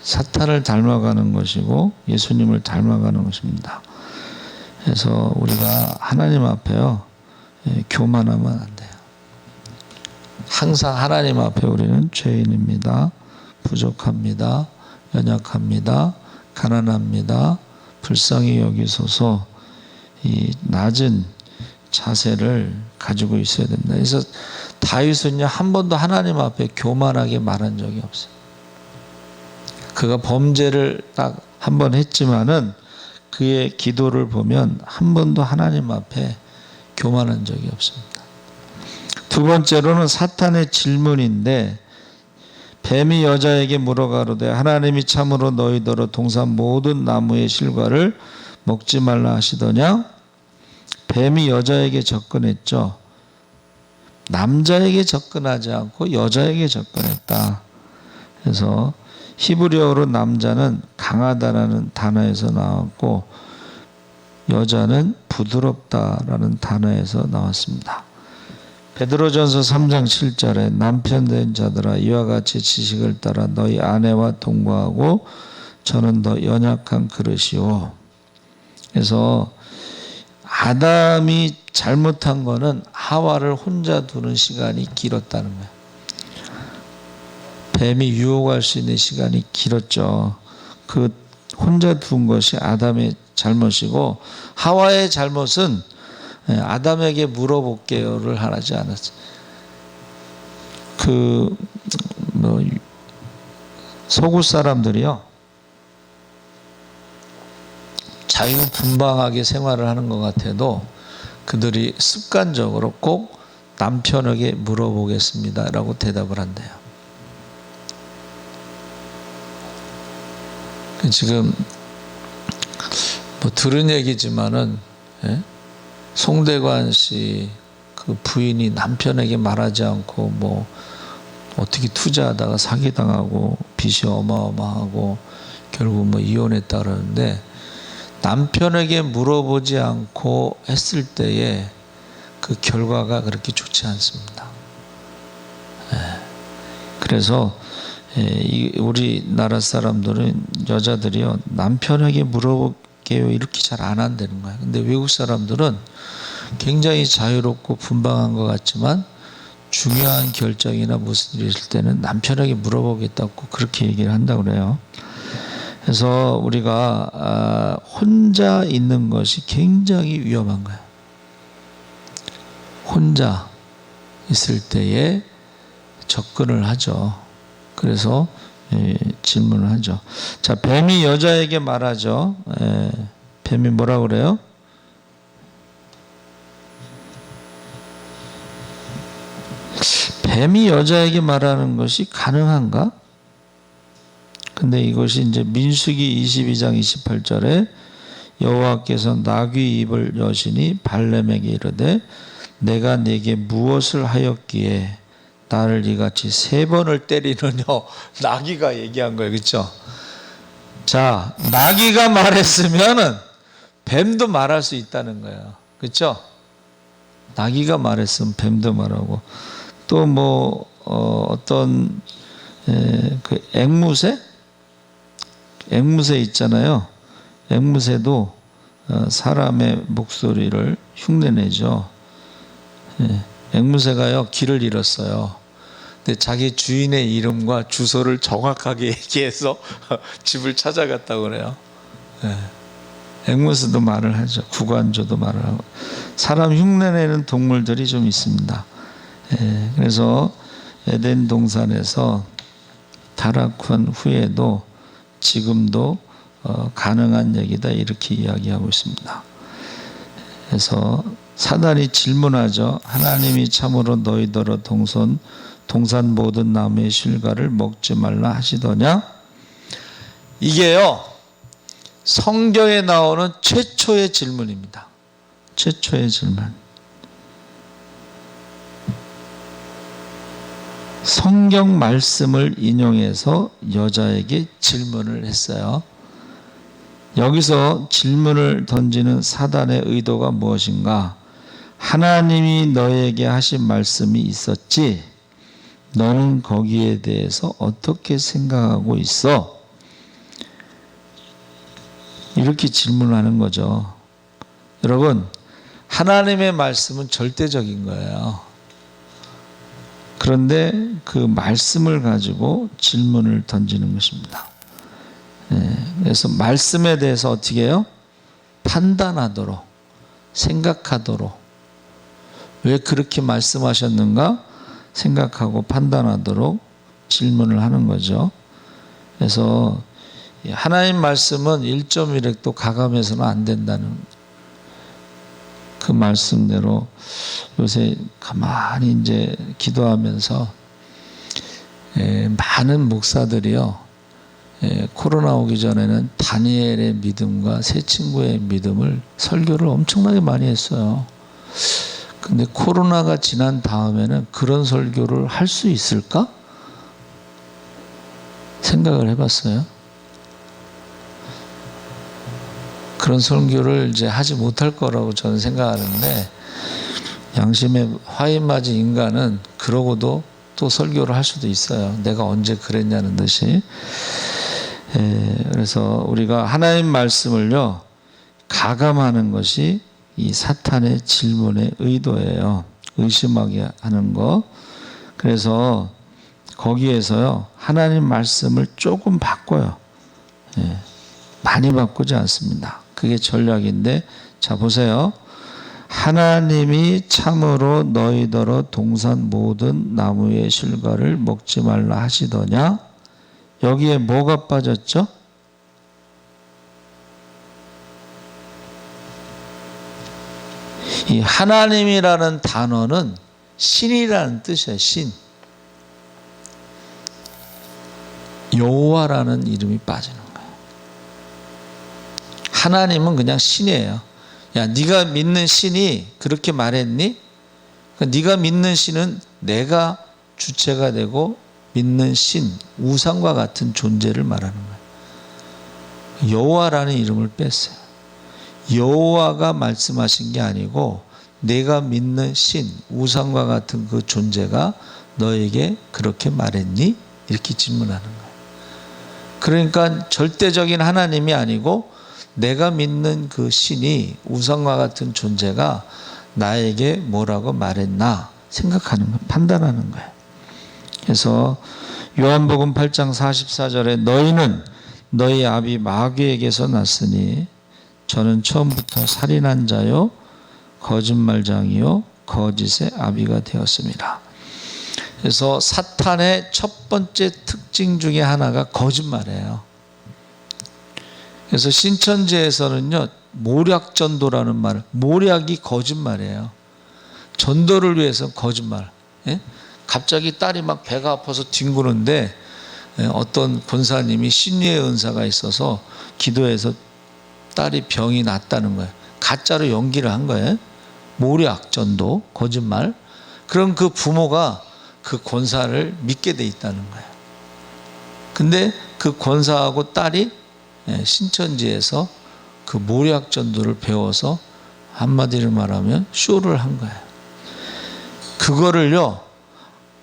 사탄을 닮아가는 것이고 예수님을 닮아가는 것입니다. 그래서 우리가 하나님 앞에요, 교만하면 안 돼요. 항상 하나님 앞에 우리는 죄인입니다. 부족합니다. 연약합니다. 가난합니다. 불쌍히 여기소서, 이 낮은 자세를 가지고 있어야 된다. 그래서 다윗은요, 한 번도 하나님 앞에 교만하게 말한 적이 없어요. 그가 범죄를 딱 한 번 했지만은 그의 기도를 보면 한 번도 하나님 앞에 교만한 적이 없습니다. 두 번째로는 사탄의 질문인데, 뱀이 여자에게 물어가로되 하나님이 참으로 너희더러 동산 모든 나무의 실과를 먹지 말라 하시더냐? 뱀이 여자에게 접근했죠. 남자에게 접근하지 않고 여자에게 접근했다. 그래서 히브리어로 남자는 강하다라는 단어에서 나왔고 여자는 부드럽다라는 단어에서 나왔습니다. 베드로전서 3장 7절에 남편 된 자들아 이와 같이 지식을 따라 너희 아내와 동거하고 저는 더 연약한 그릇이오. 그래서 아담이 잘못한 거는 하와를 혼자 두는 시간이 길었다는 거예요. 뱀이 유혹할 수 있는 시간이 길었죠. 그 혼자 둔 것이 아담의 잘못이고, 하와의 잘못은 아담에게 물어볼게요를 하지 않았어요. 서구 사람들이요, 자유분방하게 생활을 하는 것 같아도 그들이 습관적으로 꼭 남편에게 물어보겠습니다 라고 대답을 한대요. 지금 뭐 들은 얘기지만은, 송대관 씨 그 부인이 남편에게 말하지 않고 뭐 어떻게 투자하다가 사기당하고 빚이 어마어마하고 결국 뭐 이혼했다 그러는데, 남편에게 물어보지 않고 했을 때에 그 결과가 그렇게 좋지 않습니다. 그래서 우리나라 사람들은 여자들이요 남편에게 물어볼게요 이렇게 잘 안 한다는 거예요. 근데 외국 사람들은 굉장히 자유롭고 분방한 것 같지만 중요한 결정이나 무슨 일이 있을 때는 남편에게 물어보겠다고 그렇게 얘기를 한다고 그래요. 그래서 우리가 혼자 있는 것이 굉장히 위험한 거예요. 혼자 있을 때에 접근을 하죠. 그래서 질문을 하죠. 자, 뱀이 여자에게 말하죠. 뱀이 뭐라 그래요? 뱀이 여자에게 말하는 것이 가능한가? 근데 이것이 이제 민수기 22장 28절에 여호와께서 나귀 입을 여시니 발람에게 이르되 내가 네게 무엇을 하였기에 나를 이같이 3번을 때리느냐. 나귀가 얘기한 거예요. 그렇죠? 자, 나귀가 말했으면은 뱀도 말할 수 있다는 거예요. 그렇죠? 나귀가 말했으면 뱀도 말하고 또 뭐 어떤 그 앵무새 있잖아요. 앵무새도 사람의 목소리를 흉내내죠. 앵무새가요 길을 잃었어요. 근데 자기 주인의 이름과 주소를 정확하게 얘기해서 집을 찾아갔다고 그래요. 앵무새도 말을 하죠. 구간조도 말을 하고 사람 흉내내는 동물들이 좀 있습니다. 그래서 에덴 동산에서 타락한 후에도 지금도 가능한 얘기다 이렇게 이야기하고 있습니다. 그래서 사단이 질문하죠. 하나님이 참으로 너희더러 동산 모든 나무의 실과를 먹지 말라 하시더냐? 이게요 성경에 나오는 최초의 질문입니다. 최초의 질문. 성경 말씀을 인용해서 여자에게 질문을 했어요. 여기서 질문을 던지는 사단의 의도가 무엇인가? 하나님이 너에게 하신 말씀이 있었지? 너는 거기에 대해서 어떻게 생각하고 있어? 이렇게 질문하는 거죠. 여러분, 하나님의 말씀은 절대적인 거예요. 그런데 그 말씀을 가지고 질문을 던지는 것입니다. 그래서 말씀에 대해서 어떻게 해요? 판단하도록, 생각하도록, 왜 그렇게 말씀하셨는가 생각하고 판단하도록 질문을 하는 거죠. 그래서 하나님 말씀은 1.1획도 가감해서는 안 된다는 그 말씀대로 요새 가만히 이제 기도하면서 많은 목사들이요 코로나 오기 전에는 다니엘의 믿음과 세 친구의 믿음을 설교를 엄청나게 많이 했어요. 근데 코로나가 지난 다음에는 그런 설교를 할 수 있을까? 생각을 해봤어요. 그런 설교를 이제 하지 못할 거라고 저는 생각하는데 양심에 화인 맞은 인간은 그러고도 또 설교를 할 수도 있어요. 내가 언제 그랬냐는 듯이. 그래서 우리가 하나님 말씀을요 가감하는 것이 이 사탄의 질문의 의도예요. 의심하게 하는 거. 그래서 거기에서요 하나님 말씀을 조금 바꿔요. 많이 바꾸지 않습니다. 그게 전략인데, 자 보세요. 하나님이 참으로 너희더러 동산 모든 나무의 실과를 먹지 말라 하시더냐? 여기에 뭐가 빠졌죠? 이 하나님이라는 단어는 신이라는 뜻이에요. 신. 여호와라는 이름이 빠지는 거예요. 하나님은 그냥 신이에요. 야, 네가 믿는 신이 그렇게 말했니? 네가 믿는 신은 내가 주체가 되고 믿는 신, 우상과 같은 존재를 말하는 거예요. 여호와라는 이름을 뺐어요. 여호와가 말씀하신 게 아니고 내가 믿는 신, 우상과 같은 그 존재가 너에게 그렇게 말했니? 이렇게 질문하는 거예요. 그러니까 절대적인 하나님이 아니고 내가 믿는 그 신이 우상과 같은 존재가 나에게 뭐라고 말했나 생각하는 거예요. 판단하는 거예요. 그래서 요한복음 8장 44절에 너희는 너희 아비 마귀에게서 났으니 저는 처음부터 살인한 자요 거짓말장이요 거짓의 아비가 되었습니다. 그래서 사탄의 첫 번째 특징 중에 하나가 거짓말이에요. 그래서 신천지에서는요 모략전도라는 말, 모략이 거짓말이에요. 전도를 위해서 거짓말. 예? 갑자기 딸이 막 배가 아파서 뒹구는데 어떤 권사님이 신유의 은사가 있어서 기도해서 딸이 병이 낫다는 거예요. 가짜로 연기를 한 거예요. 모략 전도, 거짓말. 그럼 그 부모가 그 권사를 믿게 돼 있다는 거예요. 근데 그 권사하고 딸이 신천지에서 그 모략 전도를 배워서 한마디로 말하면 쇼를 한 거예요. 그거를요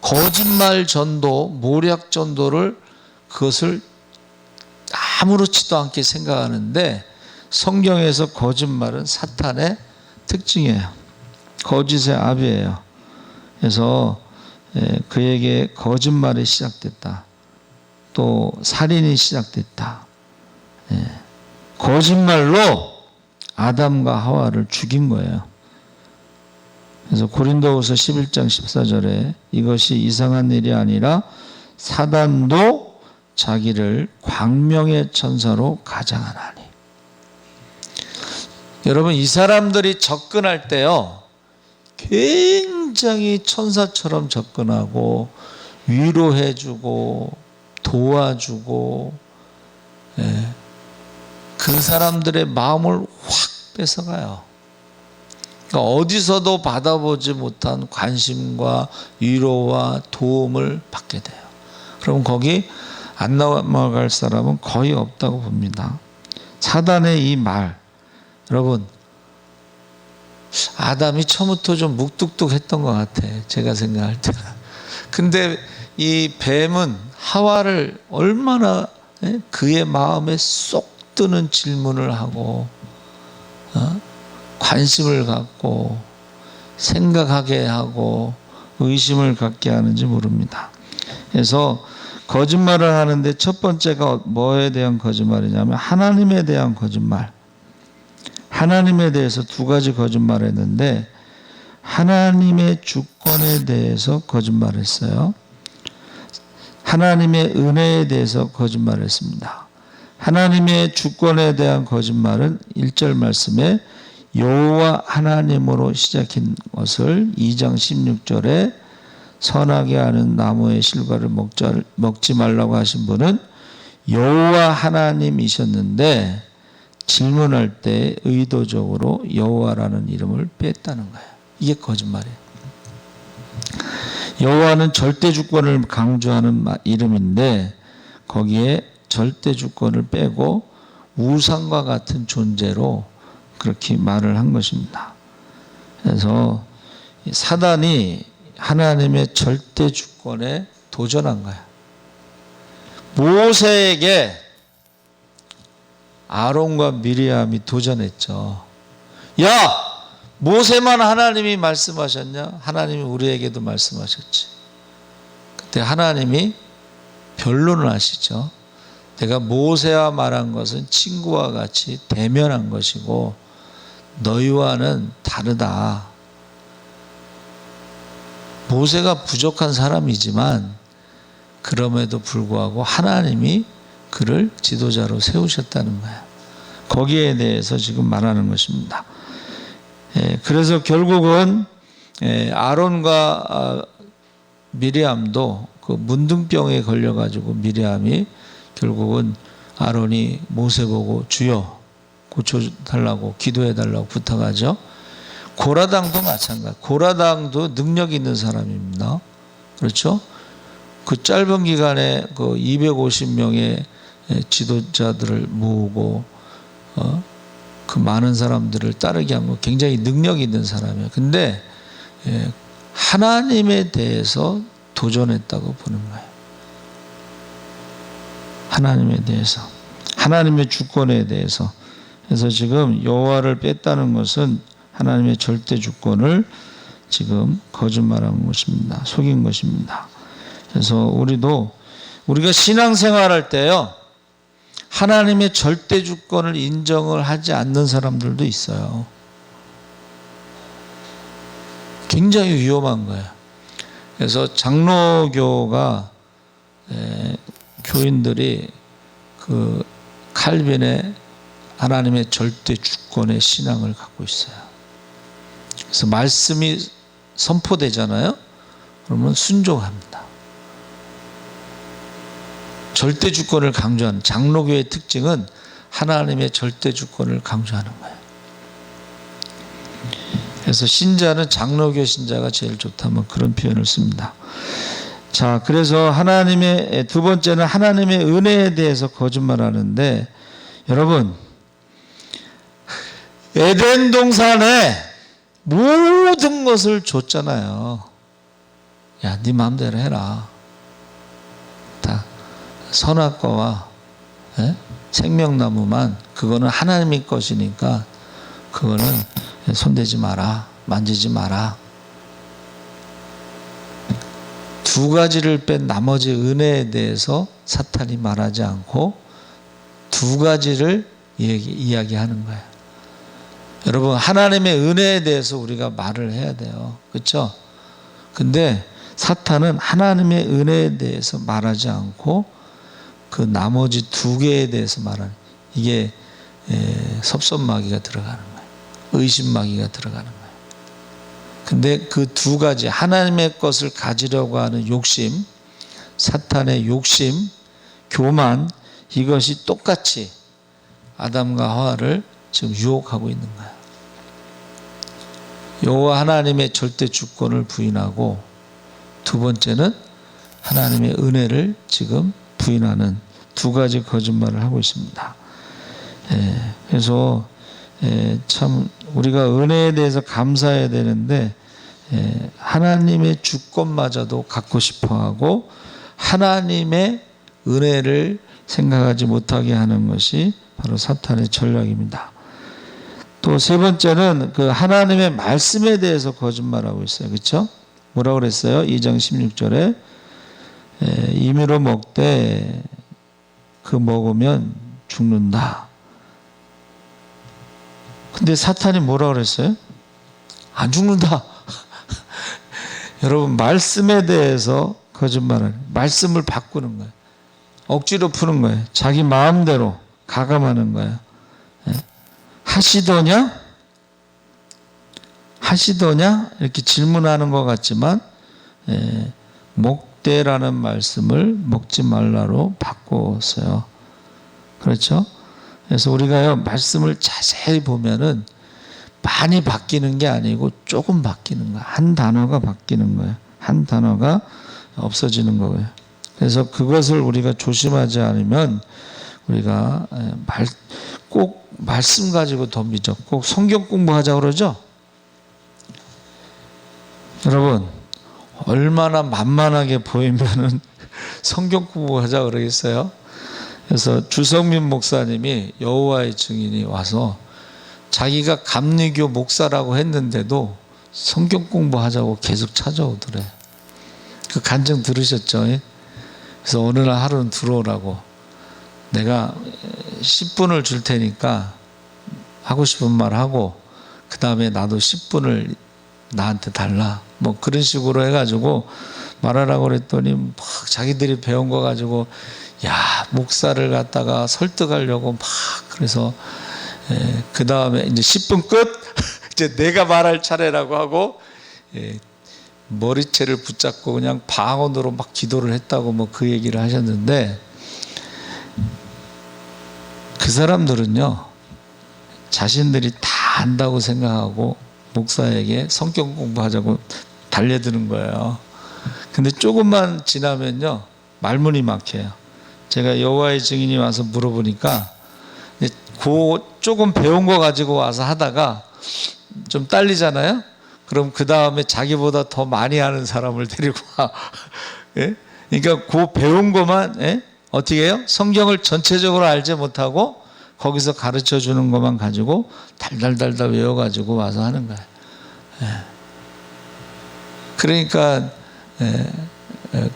거짓말 전도, 모략 전도를 그것을 아무렇지도 않게 생각하는데 성경에서 거짓말은 사탄의 특징이에요. 거짓의 아비예요. 그래서 그에게 거짓말이 시작됐다. 또 살인이 시작됐다. 거짓말로 아담과 하와를 죽인 거예요. 그래서 고린도후서 11장 14절에 이것이 이상한 일이 아니라 사단도 자기를 광명의 천사로 가장하나니. 여러분 이 사람들이 접근할 때요 굉장히 천사처럼 접근하고 위로해주고 도와주고 그 사람들의 마음을 확 뺏어가요. 그러니까 어디서도 받아보지 못한 관심과 위로와 도움을 받게 돼요. 그럼 거기 안 넘어갈 사람은 거의 없다고 봅니다. 사단의 이 말, 여러분 아담이 처음부터 좀 묵뚝뚝했던 것 같아. 제가 생각할 때는. 근데 이 뱀은 하와를 얼마나 그의 마음에 쏙 드는 질문을 하고 관심을 갖고 생각하게 하고 의심을 갖게 하는지 모릅니다. 그래서 거짓말을 하는데 첫 번째가 뭐에 대한 거짓말이냐면 하나님에 대한 거짓말. 하나님에 대해서 두 가지 거짓말을 했는데 하나님의 주권에 대해서 거짓말을 했어요. 하나님의 은혜에 대해서 거짓말을 했습니다. 하나님의 주권에 대한 거짓말은 1절 말씀에 여호와 하나님으로 시작한 것을 2장 16절에 선하게 하는 나무의 실과를 먹지 말라고 하신 분은 여호와 하나님이셨는데 질문할 때 의도적으로 여호와라는 이름을 뺐다는 거예요. 이게 거짓말이에요. 여호와는 절대 주권을 강조하는 이름인데 거기에 절대 주권을 빼고 우상과 같은 존재로 그렇게 말을 한 것입니다. 그래서 사단이 하나님의 절대 주권에 도전한 거야. 모세에게 아론과 미리암이 도전했죠. 야! 모세만 하나님이 말씀하셨냐? 하나님이 우리에게도 말씀하셨지. 그때 하나님이 변론을 하시죠. 내가 모세와 말한 것은 친구와 같이 대면한 것이고 너희와는 다르다. 모세가 부족한 사람이지만 그럼에도 불구하고 하나님이 그를 지도자로 세우셨다는 거예요. 거기에 대해서 지금 말하는 것입니다. 그래서 결국은 아론과 미리암도 그 문둥병에 걸려가지고 미리암이 결국은 아론이 모세 보고 주여 고쳐달라고 기도해달라고 부탁하죠. 고라당도 마찬가지. 고라당도 능력 있는 사람입니다. 그렇죠? 그 짧은 기간에 그 250명의 지도자들을 모으고 그 많은 사람들을 따르게 한 거 굉장히 능력 있는 사람이에요. 근데 하나님에 대해서 도전했다고 보는 거예요. 하나님에 대해서, 하나님의 주권에 대해서. 그래서 지금 여호와를 뺐다는 것은 하나님의 절대 주권을 지금 거짓말한 것입니다. 속인 것입니다. 그래서 우리가 신앙생활할 때요, 하나님의 절대 주권을 인정을 하지 않는 사람들도 있어요. 굉장히 위험한 거예요. 그래서 장로교가 교인들이 그 칼빈의 하나님의 절대 주권의 신앙을 갖고 있어요. 그래서 말씀이 선포되잖아요. 그러면 순종합니다. 절대 주권을 강조하는, 장로교의 특징은 하나님의 절대 주권을 강조하는 거예요. 그래서 신자는 장로교 신자가 제일 좋다, 뭐 그런 표현을 씁니다. 자, 그래서 하나님의 두 번째는 하나님의 은혜에 대해서 거짓말하는데, 여러분, 에덴 동산에 모든 것을 줬잖아요. 야, 네 마음대로 해라. 다 선악과와 생명나무만, 그거는 하나님의 것이니까 그거는 손대지 마라, 만지지 마라. 두 가지를 뺀 나머지 은혜에 대해서 사탄이 말하지 않고 두 가지를 이야기하는 거예요. 여러분, 하나님의 은혜에 대해서 우리가 말을 해야 돼요. 그렇죠? 근데 사탄은 하나님의 은혜에 대해서 말하지 않고 그 나머지 두 개에 대해서 말하는, 이게 섭섭마귀가 들어가는 거예요. 의심마귀가 들어가는 거예요. 근데 그 두 가지, 하나님의 것을 가지려고 하는 욕심, 사탄의 욕심, 교만, 이것이 똑같이 아담과 하와를 지금 유혹하고 있는 거예요. 여호와 하나님의 절대 주권을 부인하고, 두 번째는 하나님의 은혜를 지금 부인하는 두 가지 거짓말을 하고 있습니다. 그래서 참 우리가 은혜에 대해서 감사해야 되는데, 하나님의 주권마저도 갖고 싶어하고 하나님의 은혜를 생각하지 못하게 하는 것이 바로 사탄의 전략입니다. 또 세 번째는 그 하나님의 말씀에 대해서 거짓말하고 있어요. 그렇죠? 뭐라고 그랬어요? 2장 16절에 임의로 먹되 그 먹으면 죽는다. 근데 사탄이 뭐라고 그랬어요? 안 죽는다. 여러분, 말씀에 대해서 거짓말을, 말씀을 바꾸는 거예요. 억지로 푸는 거예요. 자기 마음대로 가감하는 거예요. 하시더냐? 하시더냐? 이렇게 질문하는 것 같지만 먹되라는 말씀을 먹지 말라로 바꿨어요. 그렇죠? 그래서 우리가요, 말씀을 자세히 보면은 많이 바뀌는 게 아니고 조금 바뀌는 거예요. 한 단어가 바뀌는 거예요. 한 단어가 없어지는 거예요. 그래서 그것을 우리가 조심하지 않으면 우리가 꼭 말씀 가지고 덤비죠. 꼭 성경 공부하자고 그러죠. 여러분, 얼마나 만만하게 보이면은 성경 공부하자고 그러겠어요. 그래서 주성민 목사님이 여호와의 증인이 와서 자기가 감리교 목사라고 했는데도 성경 공부하자고 계속 찾아오더래. 그 간증 들으셨죠? 그래서 어느 날 하루는 들어오라고, 내가 10분을 줄 테니까 하고 싶은 말 하고 그 다음에 나도 10분을 나한테 달라, 뭐 그런 식으로 해가지고 말하라고 그랬더니 막 자기들이 배운 거 가지고 야, 목사를 갖다가 설득하려고 막, 그래서 그 다음에 이제 10분 끝 이제 내가 말할 차례라고 하고 머리채를 붙잡고 그냥 방언으로 막 기도를 했다고 뭐 그 얘기를 하셨는데, 그 사람들은요 자신들이 다 안다고 생각하고 목사에게 성경 공부하자고 달려드는 거예요. 근데 조금만 지나면요 말문이 막혀요. 제가 여호와의 증인이 와서 물어보니까 그 조금 배운 거 가지고 와서 하다가 좀 딸리잖아요. 그럼 그 다음에 자기보다 더 많이 하는 사람을 데리고 와. 예? 그러니까 그 배운 것만 예? 어떻게 해요? 성경을 전체적으로 알지 못하고 거기서 가르쳐 주는 것만 가지고 달달달달 외워가지고 와서 하는 거예요. 예. 그러니까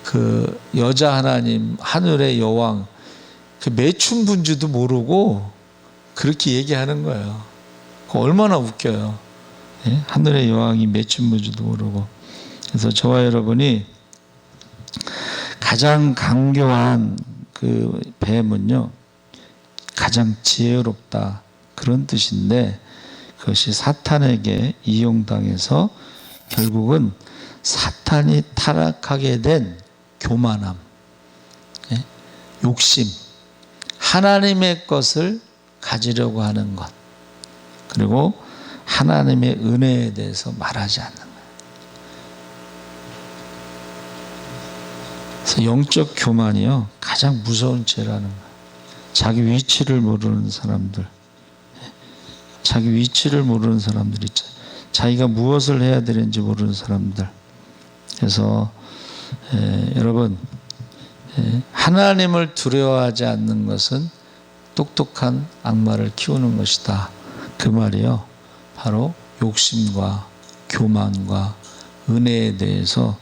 그 여자 하나님 하늘의 여왕 그 매춘분주도 모르고 그렇게 얘기하는 거예요. 얼마나 웃겨요. 예? 하늘의 여왕이 매춘분주도 모르고. 그래서 저와 여러분이 가장 강교한 그 뱀은요 가장 지혜롭다 그런 뜻인데 그것이 사탄에게 이용당해서 결국은 사탄이 타락하게 된 교만함, 예? 욕심, 하나님의 것을 가지려고 하는 것, 그리고 하나님의 은혜에 대해서 말하지 않는 거예요. 그래서 영적 교만이요 가장 무서운 죄라는 거예요. 자기 위치를 모르는 사람들, 자기 위치를 모르는 사람들 있죠. 자기가 무엇을 해야 되는지 모르는 사람들. 그래서 여러분 하나님을 두려워하지 않는 것은 똑똑한 악마를 키우는 것이다. 그 말이요. 바로 욕심과 교만과 은혜에 대해서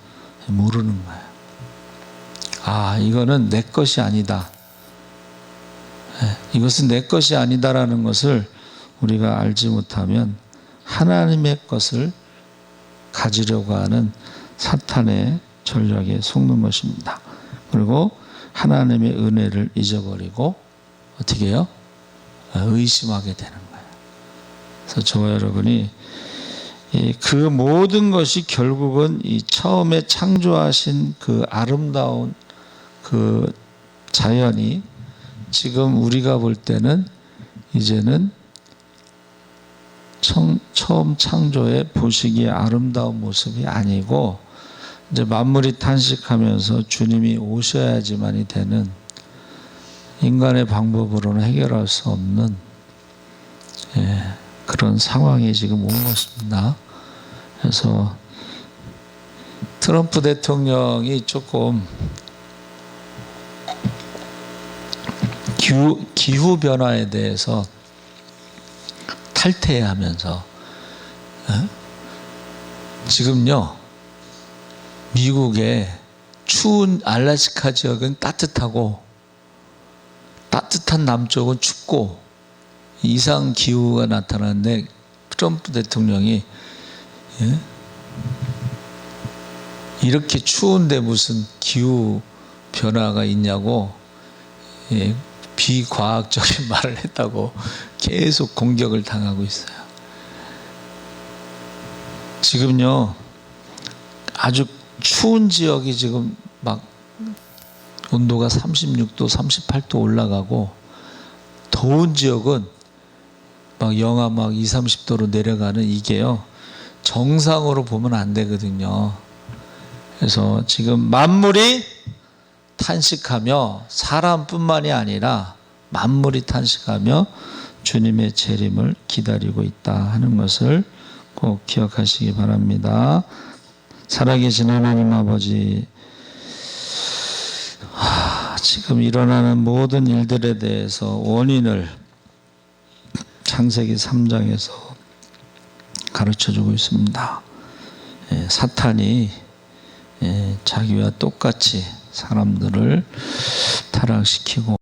모르는 거예요. 아, 이거는 내 것이 아니다. 이것은 내 것이 아니다라는 것을 우리가 알지 못하면 하나님의 것을 가지려고 하는 사탄의 전략에 속는 것입니다. 그리고 하나님의 은혜를 잊어버리고 어떻게 해요? 의심하게 되는 거예요. 그래서 저와 여러분이 그 모든 것이 결국은 이 처음에 창조하신 그 아름다운 그 자연이 지금 우리가 볼 때는 이제는 처음 창조의 보시기에 아름다운 모습이 아니고 이제 만물이 탄식하면서 주님이 오셔야지만이 되는 인간의 방법으로는 해결할 수 없는 그런 상황이 지금 온 것입니다. 그래서 트럼프 대통령이 조금 기후 변화에 대해서 탈퇴하면서 지금요 미국의 추운 알래스카 지역은 따뜻하고 따뜻한 남쪽은 춥고 이상 기후가 나타나는데 트럼프 대통령이 이렇게 추운데 무슨 기후 변화가 있냐고 비과학적인 말을 했다고 계속 공격을 당하고 있어요. 지금요 아주 추운 지역이 지금 막 온도가 36도, 38도 올라가고 더운 지역은 막 영하 막 20, 30도로 내려가는 이게요 정상으로 보면 안 되거든요. 그래서 지금 만물이 탄식하며 사람뿐만이 아니라 만물이 탄식하며 주님의 재림을 기다리고 있다 하는 것을 꼭 기억하시기 바랍니다. 살아계신 하나님 아버지, 지금 일어나는 모든 일들에 대해서 원인을 창세기 3장에서 가르쳐주고 있습니다. 사탄이 자기와 똑같이 사람들을 타락시키고